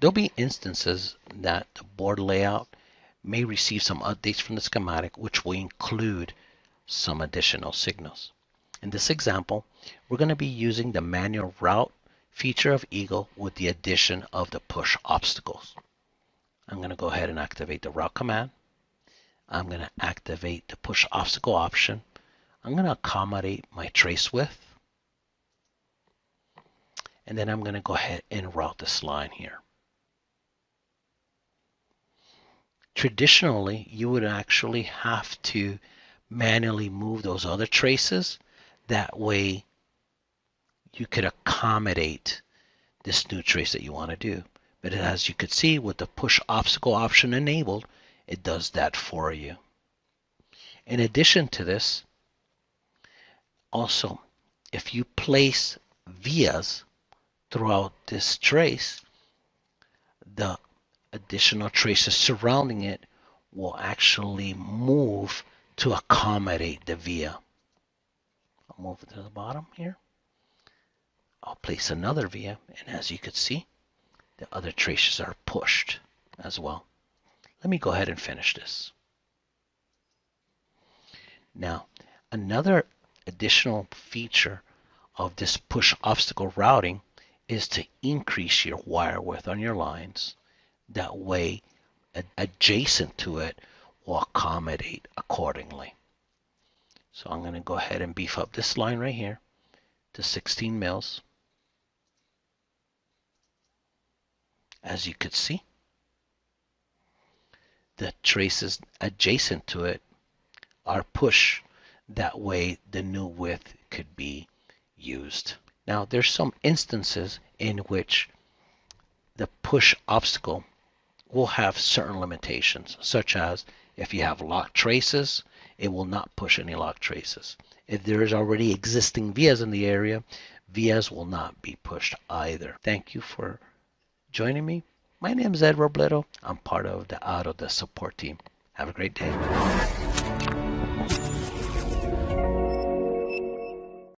There'll be instances that the board layout may receive some updates from the schematic, which will include some additional signals. In this example, we're going to be using the manual route feature of Eagle with the addition of the push obstacles. I'm going to go ahead and activate the route command. I'm going to activate the push obstacle option. I'm going to accommodate my trace width. And then I'm going to go ahead and route this line here. Traditionally, you would actually have to manually move those other traces. That way you could accommodate this new trace that you want to do. But as you could see, with the push obstacle option enabled, it does that for you. In addition to this, also, if you place vias throughout this trace, the additional traces surrounding it will actually move to accommodate the via. I'll move it to the bottom here. I'll place another via, and as you can see, the other traces are pushed as well. Let me go ahead and finish this. Now, another additional feature of this push obstacle routing is to increase your wire width on your lines. That way, adjacent to it will accommodate accordingly. So I'm going to go ahead and beef up this line right here to 16 mils. As you could see, the traces adjacent to it are pushed. That way the new width could be used. Now there's some instances in which the push obstacle will have certain limitations, such as if you have locked traces, it will not push any locked traces. If there is already existing vias in the area, vias will not be pushed either. Thank you for joining me. My name is Ed Robledo. I'm part of the Autodesk support team. Have a great day.